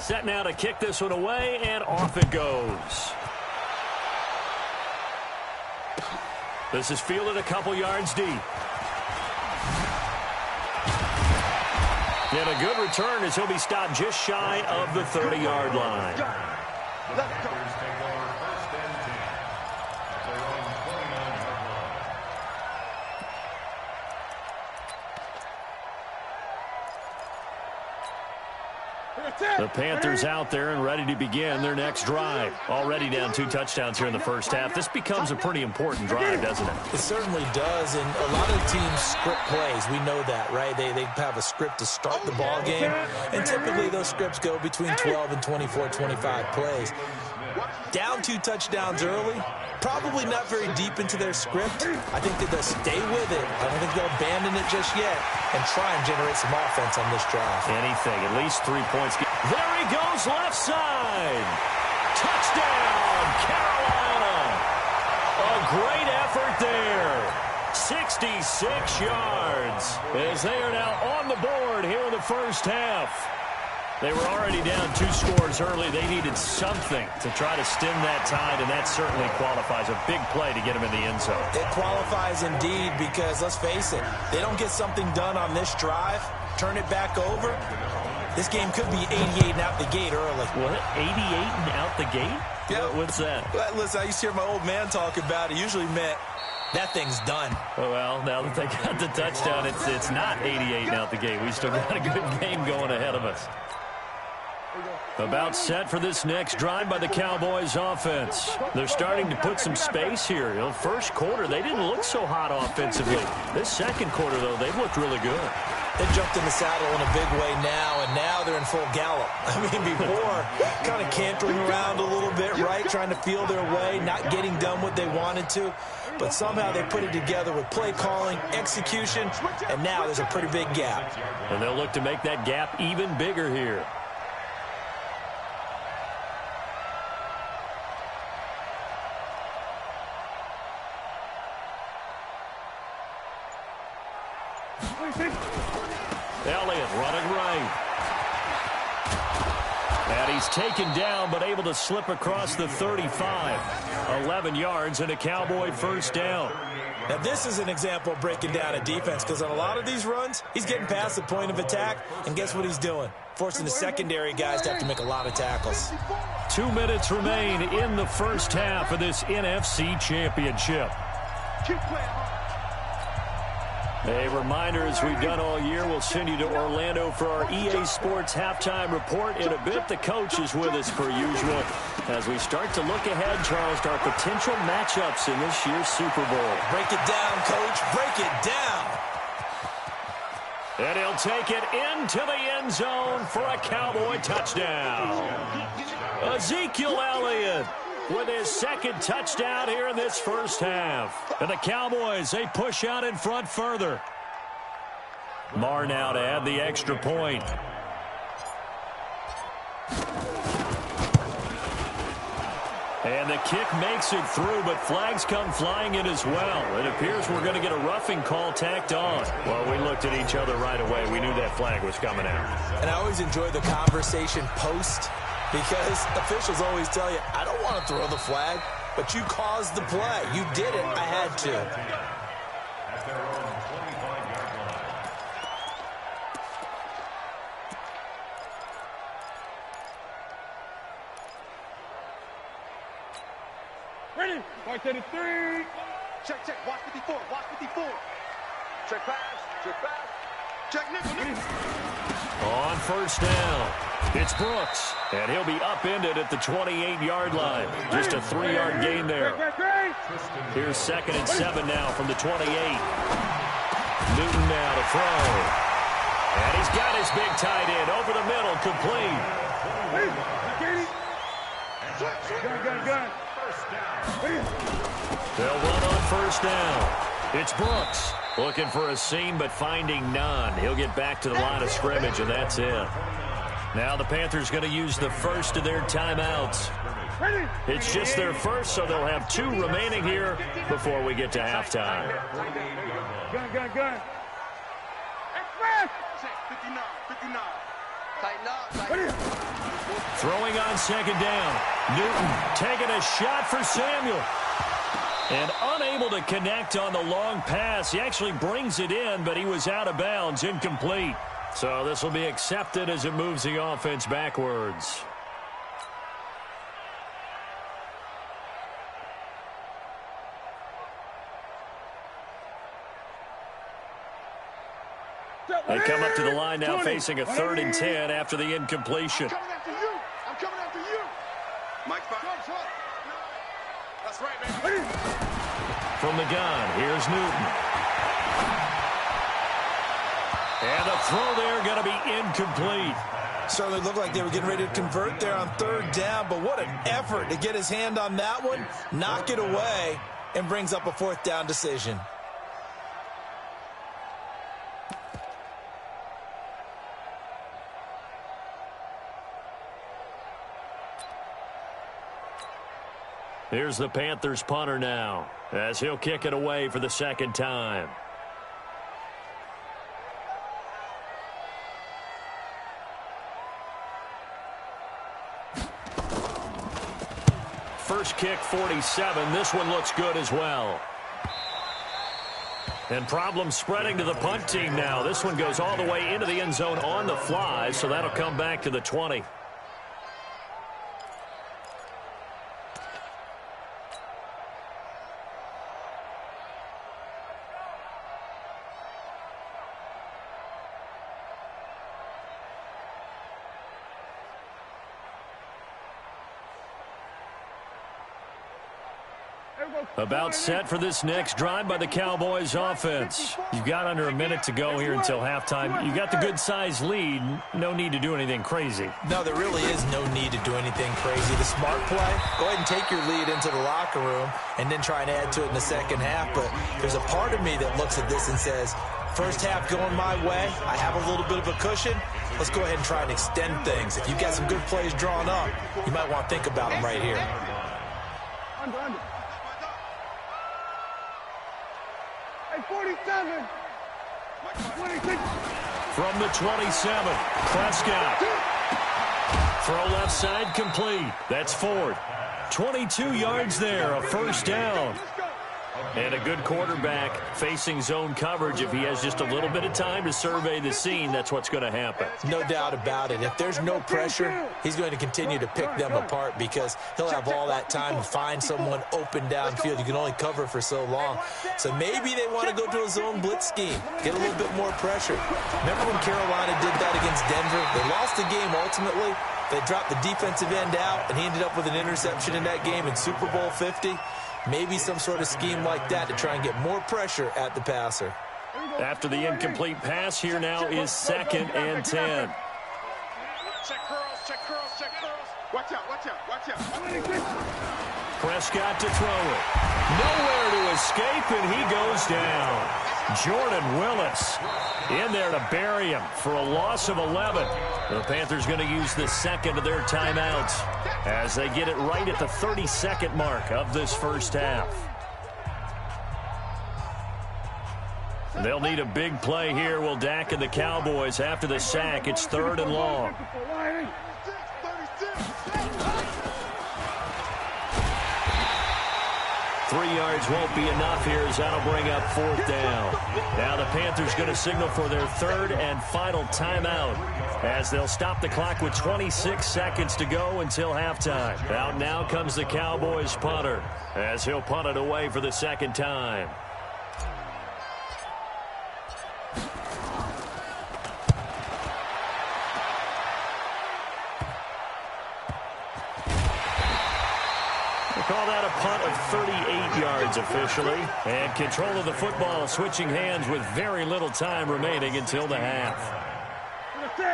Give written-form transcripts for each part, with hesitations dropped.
Set now to kick this one away, and off it goes. This is fielded a couple yards deep. And a good return as he'll be stopped just shy of the 30-yard line. The Panthers out there and ready to begin their next drive. Already down 2 touchdowns here in the first half. This becomes a pretty important drive, doesn't it? It certainly does, and a lot of teams script plays. We know that, right? They have a script to start the ball game, and typically those scripts go between 12 and 24, 25 plays. Down 2 touchdowns early, probably not very deep into their script. I think that they'll stay with it. I don't think they'll abandon it just yet and try and generate some offense on this drive. Anything, at least 3 points. There he goes, left side. Touchdown, Carolina. A great effort there. 66 yards as they are now on the board here in the first half. They were already down 2 scores early. They needed something to try to stem that tide, and that certainly qualifies. A big play to get them in the end zone. It qualifies indeed because, let's face it, they don't get something done on this drive, turn it back over, this game could be 88 and out the gate early. What? 88 and out the gate? Yeah. What's that? Well, listen, I used to hear my old man talk about it. Usually meant that thing's done. Oh, well, now that they got the touchdown, it's not 88 and out the gate. We still got a good game going ahead of us. About set for this next drive by the Cowboys offense. They're starting to put some space here. You know, first quarter, they didn't look so hot offensively. This second quarter, though, they've looked really good. They jumped in the saddle in a big way now, and now they're in full gallop. I mean, before, kind of cantering around a little bit, right, trying to feel their way, not getting done what they wanted to. But somehow they put it together with play calling, execution, and now there's a pretty big gap. And they'll look to make that gap even bigger here. Elliott running right. And he's taken down, but able to slip across the 35. 11 yards and a Cowboy first down. Now, this is an example of breaking down a defense, because on a lot of these runs, he's getting past the point of attack, and guess what he's doing? Forcing the secondary guys to have to make a lot of tackles. 2 minutes remain in the first half of this NFC Championship. A reminder, as we've done all year, we'll send you to Orlando for our EA Sports halftime report. In a bit, the coach is with us per usual as we start to look ahead, Charles, to our potential matchups in this year's Super Bowl. Break it down, Coach. Break it down. And he'll take it into the end zone for a Cowboy touchdown. Ezekiel Elliott with his second touchdown here in this first half. And the Cowboys, they push out in front further. Marr now to add the extra point. And the kick makes it through, but flags come flying in as well. It appears we're going to get a roughing call tacked on. Well, we looked at each other right away. We knew that flag was coming out. And I always enjoy the conversation post, because officials always tell you, I don't want to throw the flag, but you caused the play. You did it. I had to. Ready? Mark 33. Check, check. Watch 54. Watch 54. Check pass. Check pass. Check nickel. On first down, it's Brooks, and he'll be upended at the 28-yard line. Just a 3-yard gain there. Here's 2nd and 7 now from the 28. Newton now to throw. And he's got his big tight end over the middle, complete. Gun. They'll run on first down. It's Brooks looking for a seam, but finding none. He'll get back to the line of scrimmage, and that's it. Now the Panthers going to use the first of their timeouts. It's just their first, so they'll have 2 remaining here before we get to halftime. Gun. Express. 59. Tighten up. Tighten up. Throwing on second down. Newton taking a shot for Samuel. And unable to connect on the long pass. He actually brings it in, but he was out of bounds, incomplete. So this will be accepted as it moves the offense backwards. They come up to the line now facing a 3rd and 10 after the incompletion. I'm coming after you. I'm coming after you. Mike, that's right, baby. From the gun, here's Newton. And the throw there going to be incomplete. Certainly looked like they were getting ready to convert there on 3rd down, but what an effort to get his hand on that one, knock it away, and brings up a 4th down decision. Here's the Panthers punter now, as he'll kick it away for the 2nd time. First kick, 47. This one looks good as well. And problems spreading to the punt team now. This one goes all the way into the end zone on the fly, so that'll come back to the 20. About set for this next drive by the Cowboys offense. You've got under a minute to go here until halftime. You got the good-sized lead. No need to do anything crazy. No, there really is no need to do anything crazy. The smart play, go ahead and take your lead into the locker room and then try and add to it in the second half. But there's a part of me that looks at this and says, first half going my way, I have a little bit of a cushion. Let's go ahead and try and extend things. If you've got some good plays drawn up, you might want to think about them right here. Under. 47. 26. From the 27, Prescott. Throw left side complete. That's Ford. 22 yards there, a 1st down. And a good quarterback facing zone coverage. If he has just a little bit of time to survey the scene, that's what's going to happen. No doubt about it. If there's no pressure, he's going to continue to pick them apart because he'll have all that time to find someone open downfield. You can only cover for so long. So maybe they want to go to a zone blitz scheme, get a little bit more pressure. Remember when Carolina did that against Denver? They lost the game ultimately. They dropped the defensive end out, and he ended up with an interception in that game in Super Bowl 50. Maybe some sort of scheme like that to try and get more pressure at the passer. After the incomplete pass, here now is 2nd and 10. Check curls, check curls, check curls. Watch out, watch out, watch out. Prescott to throw it. Nowhere to escape, and he goes down. Jordan Willis in there to bury him for a loss of 11. The Panthers going to use the 2nd of their timeouts as they get it right at the 32nd mark of this first half. They'll need a big play here. Will Dak and the Cowboys after the sack. It's 3rd and long. 3 yards won't be enough here as that'll bring up 4th down. Now the Panthers going to signal for their 3rd and final timeout as they'll stop the clock with 26 seconds to go until halftime. Out now comes the Cowboys punter as he'll punt it away for the 2nd time. Call that a punt of 38 yards officially. And control of the football switching hands with very little time remaining until the half.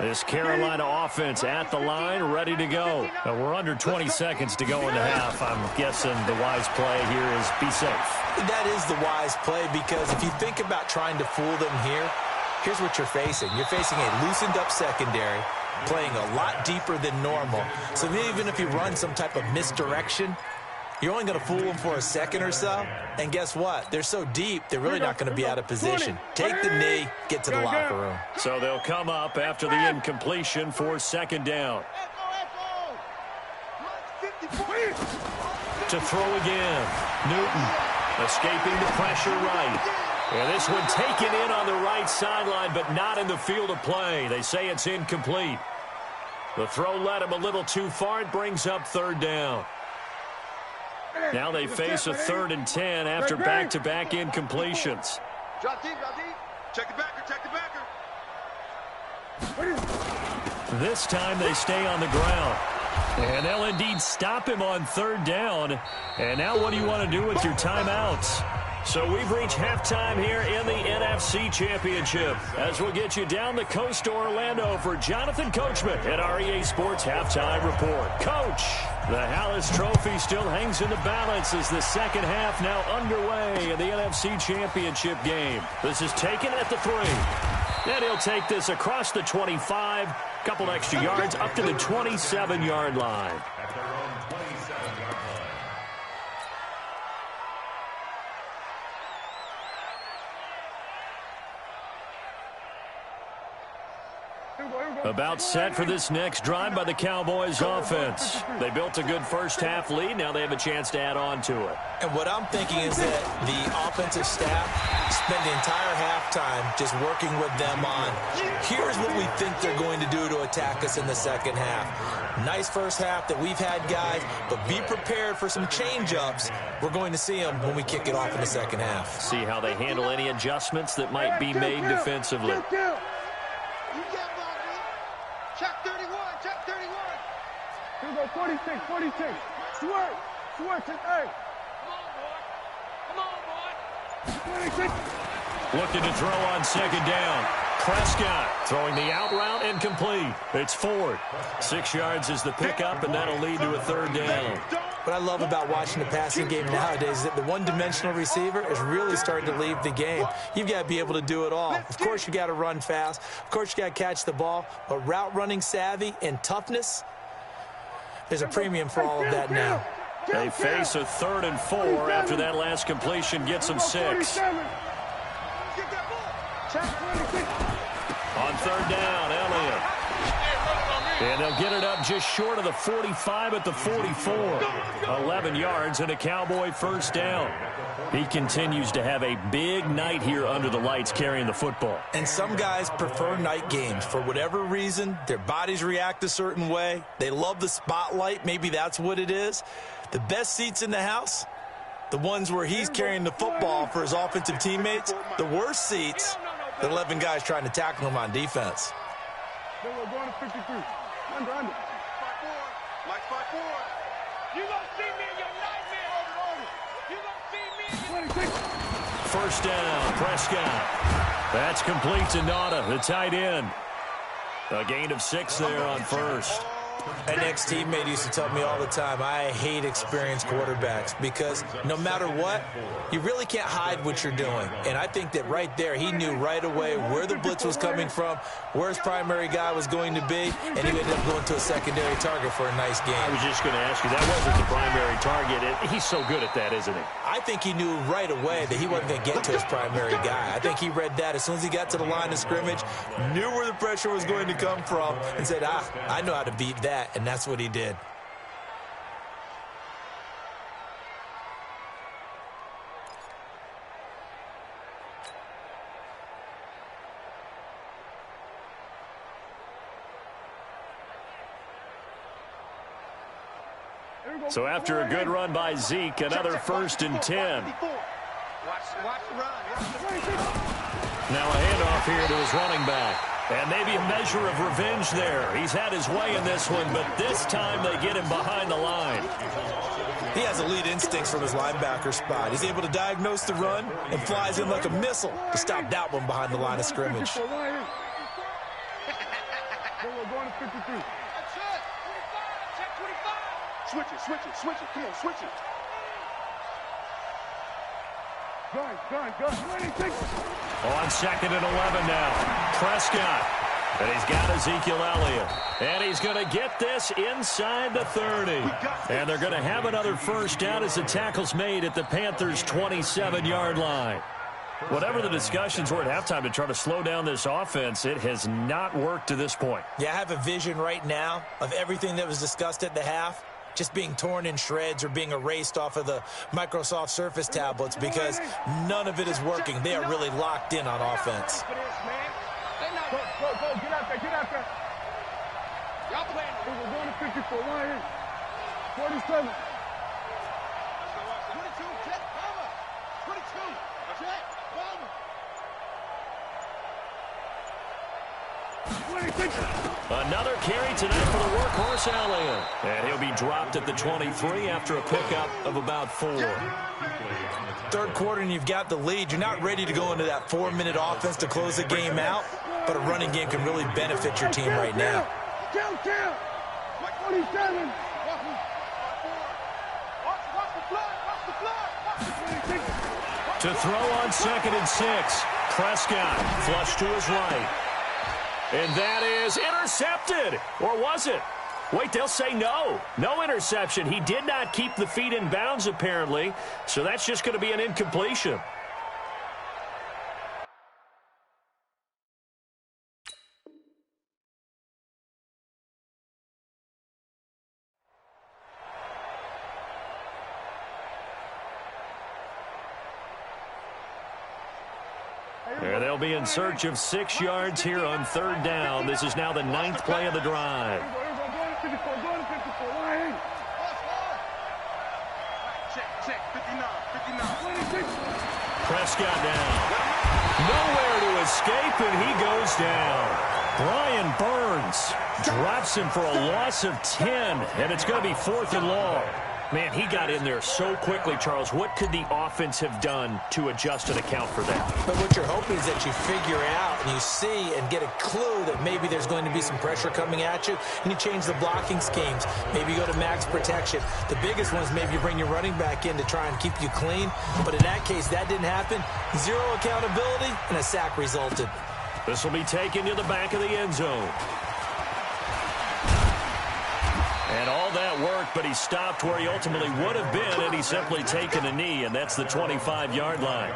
This Carolina offense at the line, ready to go. We're under 20 seconds to go in the half. I'm guessing the wise play here is be safe. That is the wise play because if you think about trying to fool them here, here's what you're facing. You're facing a loosened up secondary, playing a lot deeper than normal. So even if you run some type of misdirection, You're only going to fool them for a second or so, and guess what? They're so deep, they're really not going to be out of position. Take the knee, get to the locker room. So they'll come up after the incompletion for second down. To throw again. Newton escaping the pressure right. And this one taken in on the right sideline, but not in the field of play. They say it's incomplete. The throw led him a little too far. It brings up third down. Now they face a 3rd and 10 after back-to-back incompletions. Drop deep, drop deep. Check the backer, check the backer. This time they stay on the ground. And they'll indeed stop him on 3rd down. And now what do you want to do with your timeouts? So we've reached halftime here in the NFC Championship as we'll get you down the coast to Orlando for Jonathan Coachman at our EA Sports Halftime Report. Coach, the Hallis Trophy still hangs in the balance as the second half now underway in the NFC Championship game. This is taken at the 3. And he'll take this across the 25, couple extra yards up to the 27-yard line. About set for this next drive by the Cowboys offense. They built a good first half lead. Now they have a chance to add on to it. And what I'm thinking is that the offensive staff spent the entire halftime just working with them on, here's what we think they're going to do to attack us in the second half. Nice first half that we've had, guys, but be prepared for some change-ups. We're going to see them when we kick it off in the second half. See how they handle any adjustments that might be made defensively. Check 31, check 31. Here we go, 46, 46. Switch, hey. Come on, boy. 26. Looking to throw on second down. Prescott throwing the out route incomplete. It's Ford. 6 yards is the pickup, and that'll lead to a 3rd down. What I love about watching the passing game nowadays is that the one-dimensional receiver is really starting to leave the game. You've got to be able to do it all. Of course, you got to run fast. Of course, you got to catch the ball. But route running savvy and toughness, there's a premium for all of that now. They face a 3rd and 4 after that last completion gets them 6. On 3rd down, Elliott. And they'll get it up just short of the 45 at the 44. 11 yards and a Cowboy first down. He continues to have a big night here under the lights carrying the football. And some guys prefer night games. For whatever reason, their bodies react a certain way. They love the spotlight. Maybe that's what it is. The best seats in the house, the ones where he's carrying the football for his offensive teammates. The worst seats, the 11 guys trying to tackle him on defense. We're going to 53. Under. 5-4. Mike 5-4. You gonna see me in your nightmare. You gonna see me in your... 26. First down, Prescott. That's complete to Nauta, the tight end. A gain of 6 there on first. An ex-teammate used to tell me all the time, I hate experienced quarterbacks because no matter what, you really can't hide what you're doing. And I think that right there, he knew right away where the blitz was coming from, where his primary guy was going to be, and he ended up going to a secondary target for a nice game. I was just going to ask you, that wasn't the primary target. He's so good at that, isn't he? I think he knew right away that he wasn't going to get to his primary guy. I think he read that as soon as he got to the line of scrimmage, knew where the pressure was going to come from, and said, I know how to beat that. And that's what he did. So after a good run by Zeke, another 1st and 10. Watch the run. Now a handoff here to his running back. And maybe a measure of revenge there. He's had his way in this one, but this time they get him behind the line. He has elite instincts from his linebacker spot. He's able to diagnose the run and flies in like a missile to stop that one behind the line of scrimmage. We're going to 53. Switch it. Come on, switch it. Gun. 26. On 2nd and 11 now. Prescott And he's got Ezekiel Elliott. And he's going to get this inside the 30. And they're going to have another first down as the tackle's made at the Panthers' 27-yard line. Whatever the discussions were at halftime to try to slow down this offense, it has not worked to this point. Yeah, I have a vision right now of everything that was discussed at the half just being torn in shreds or being erased off of the Microsoft Surface tablets because none of it is working. They are really locked in on offense. Go, get out there, get out there. Y'all playing. We're going to 54, 47. 22, check, cover. 22, check, cover. Another carry tonight for the workhorse Elliott. And he'll be dropped at the 23 after a pickup of about 4. Third quarter and you've got the lead. You're not ready to go into that 4-minute offense to close the game out. But a running game can really benefit your team right now. Kill. 27. To throw on 2nd and 6. Prescott flush to his right. And that is intercepted. Or was it? Wait, they'll say no. No interception. He did not keep the feet in bounds, apparently. So that's just going to be an incompletion. They'll be in search of 6 yards here on 3rd down. This is now the 9th play of the drive. Prescott down. Nowhere to escape, and he goes down. Brian Burns drops him for a loss of 10, and it's going to be 4th and long. Man, he got in there so quickly, Charles. What could the offense have done to adjust and account for that? But what you're hoping is that you figure out and you see and get a clue that maybe there's going to be some pressure coming at you, and you change the blocking schemes. Maybe you go to max protection. The biggest one is maybe you bring your running back in to try and keep you clean. But in that case, that didn't happen. 0 accountability, and a sack resulted. This will be taken to the back of the end zone. And all that worked, but he stopped where he ultimately would have been, and he's simply taken a knee, and that's the 25-yard line.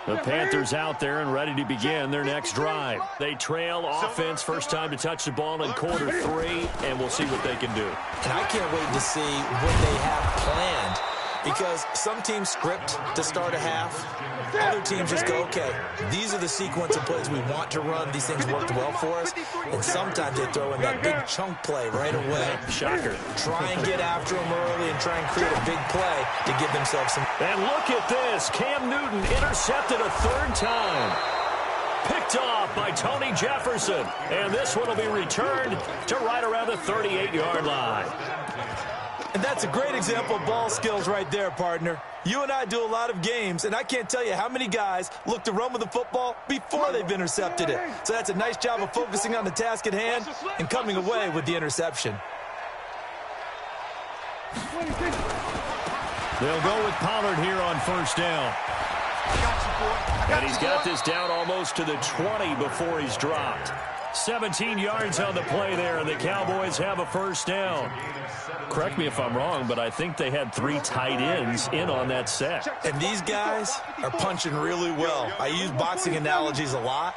The Panthers out there and ready to begin their next drive. They trail offense, first time to touch the ball in quarter 3, and we'll see what they can do. And I can't wait to see what they have planned, because some teams script to start a half. Other teams just go, okay, these are the sequence of plays we want to run. These things worked well for us. And sometimes they throw in that big chunk play right away. Shocker. Try and get after them early and try and create a big play to give themselves some. And look at this. Cam Newton intercepted a 3rd time. Picked off by Tony Jefferson. And this one will be returned to right around the 38-yard line. And that's a great example of ball skills right there, partner. You and I do a lot of games, and I can't tell you how many guys look to run with the football before they've intercepted it. So that's a nice job of focusing on the task at hand and coming away with the interception. They'll go with Pollard here on 1st down. And he's got this down almost to the 20 before he's dropped. 17 yards on the play there, and the Cowboys have a 1st down. Correct me if I'm wrong, but I think they had 3 tight ends in on that set. And these guys are punching really well. I use boxing analogies a lot.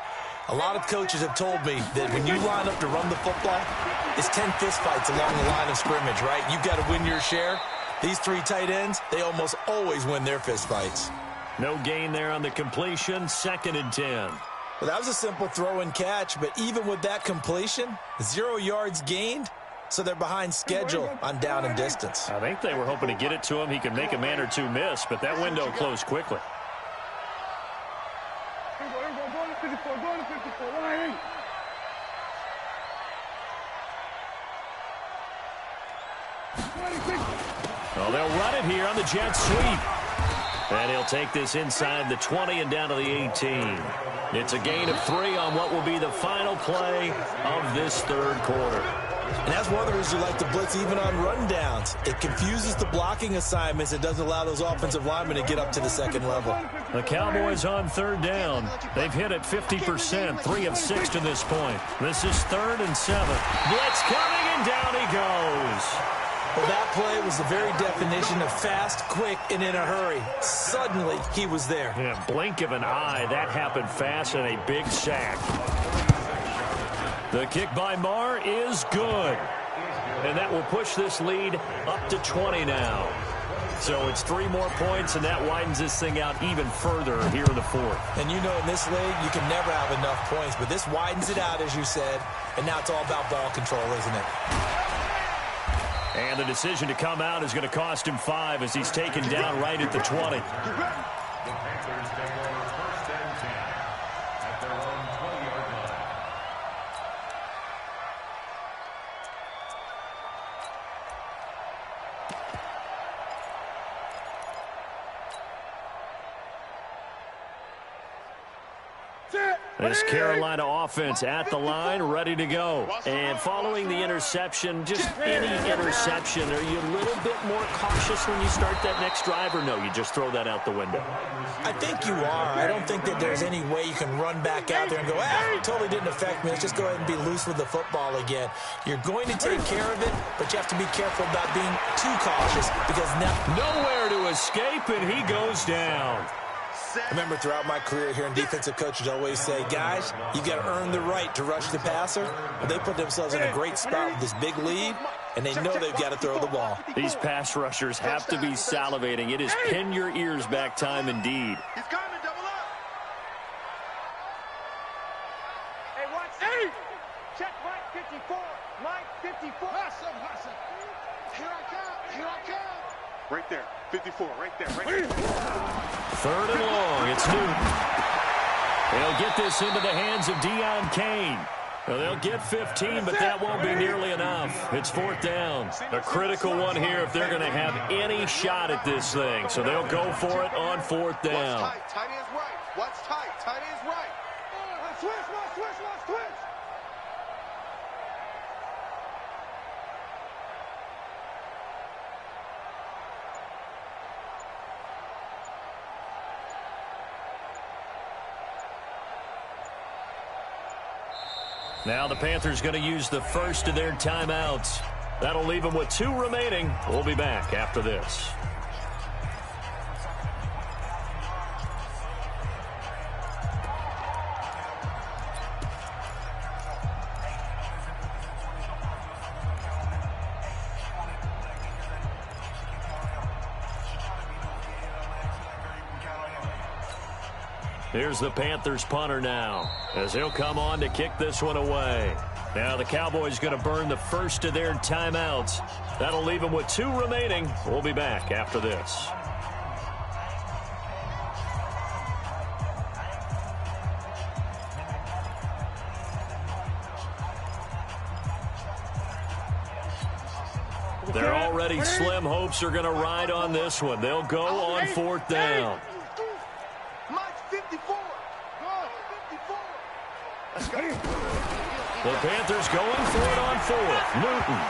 A lot of coaches have told me that when you line up to run the football, it's 10 fistfights along the line of scrimmage, right? You've got to win your share. These 3 tight ends, they almost always win their fistfights. No gain there on the completion, 2nd and 10. Well, that was a simple throw and catch, but even with that completion, 0 yards gained, so they're behind schedule on down and distance. I think they were hoping to get it to him. He could make a man or 2 miss, but that window closed quickly. Well, they'll run it here on the jet sweep. And he'll take this inside the 20 and down to the 18. It's a gain of 3 on what will be the final play of this 3rd quarter. And that's one of the reasons you like to blitz even on rundowns. It confuses the blocking assignments. It doesn't allow those offensive linemen to get up to the second level. The Cowboys on third down. They've hit it 50%, 3 of 6 to this point. This is 3rd and 7. Blitz coming, and down he goes. Well, that play was the very definition of fast, quick, and in a hurry. Suddenly, he was there. Yeah, blink of an eye. That happened fast, and a big sack. The kick by Marr is good. And that will push this lead up to 20 now. So it's 3 more points, and that widens this thing out even further here in the 4th. And you know in this league, you can never have enough points. But this widens it out, as you said. And now it's all about ball control, isn't it? And the decision to come out is going to cost him 5 as he's taken down right at the 20. This Carolina offense at the line, ready to go. And following the interception, just any interception, are you a little bit more cautious when you start that next drive, or no, you just throw that out the window? I think you are. I don't think that there's any way you can run back out there and go, it totally didn't affect me. Let's just go ahead and be loose with the football again. You're going to take care of it, but you have to be careful about being too cautious because now nowhere to escape, and he goes down. I remember throughout my career hearing defensive coaches always say, guys, you got to earn the right to rush the passer. But they put themselves in a great spot with this big lead, and they know they've got to throw the ball. These pass rushers have to be salivating. It is pin your ears back time indeed. He's coming, double up. Hey, watch. Hey! Check Mike 54. Mike 54. Hustle. Here I come. Right there. 54, right there. 3rd and long. It's Newton. They'll get this into the hands of Deion Kane. Well, they'll get 15, but that won't be nearly enough. It's 4th down. A critical one here if they're going to have any shot at this thing. So they'll go for it on 4th down. Watch tight. Tight is right. Watch tight. Tight is right. Switch. Now the Panthers going to use the first of their timeouts. That'll leave them with 2 remaining. We'll be back after this. Here's the Panthers punter now, as he'll come on to kick this one away. Now the Cowboys going to burn the first of their timeouts. That'll leave them with 2 remaining. We'll be back after this. Their already slim hopes are going to ride on this one. They'll go on 4th down. The Panthers going for it on 4th. Newton.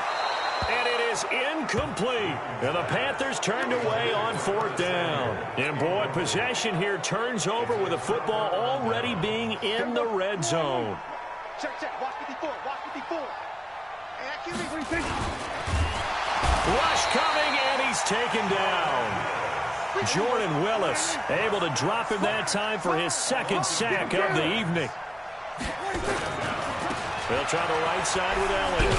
And it is incomplete. And the Panthers turned away on 4th down. And boy, possession here turns over with the football already being in the red zone. Check. Watch 54. Rush coming, and he's taken down. Jordan Willis able to drop him that time for his 2nd sack of the evening. They'll try the right side with Elliott.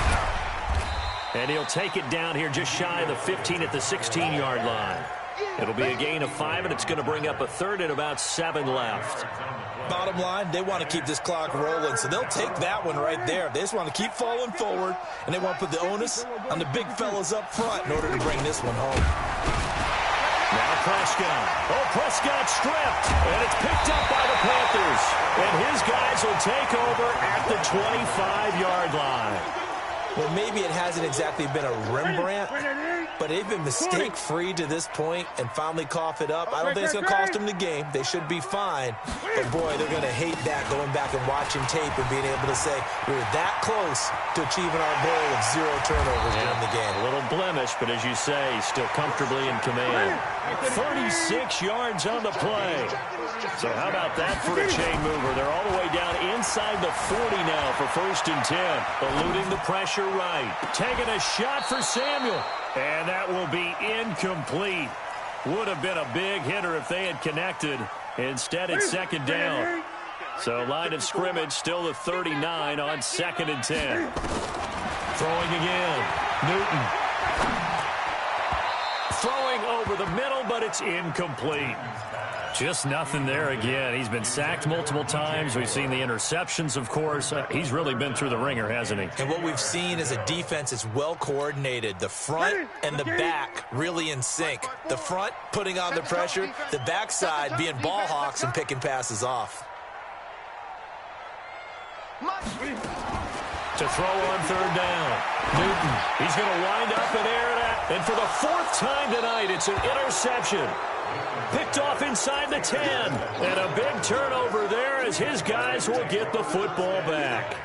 And he'll take it down here just shy of the 15 at the 16-yard line. It'll be a gain of 5, and it's going to bring up a 3rd and about 7 left. Bottom line, they want to keep this clock rolling, so they'll take that one right there. They just want to keep falling forward, and they want to put the onus on the big fellas up front in order to bring this one home. Now Prescott. Prescott stripped, and it's picked up by the Panthers. And his guys will take over at the 25-yard line. Well, maybe it hasn't exactly been a Rembrandt, but they've been mistake-free to this point and finally cough it up. I don't think it's going to cost them the game. They should be fine. But, boy, they're going to hate that, going back and watching tape and being able to say we were that close to achieving our goal of 0 turnovers during the game. A little blemish, but as you say, still comfortably in command. 36 yards on the play. So how about that for a chain mover? They're all the way down inside the 40 now for 1st and 10. Eluding the pressure right. Taking a shot for Samuel. And that will be incomplete. Would have been a big hitter if they had connected. Instead, it's 2nd down. So line of scrimmage still the 39 on 2nd and 10. Throwing again. Newton. Throwing over the middle, but it's incomplete. Just nothing there again. He's been sacked multiple times. We've seen the interceptions, of course. He's really been through the ringer, hasn't he? And what we've seen is a defense that's well coordinated. The front and the back really in sync. The front putting on the pressure, the backside being ball hawks and picking passes off. To throw on 3rd down. Newton. He's going to wind up and air it out. And for the 4th time tonight, it's an interception. Picked off inside the 10. And a big turnover there as his guys will get the football back.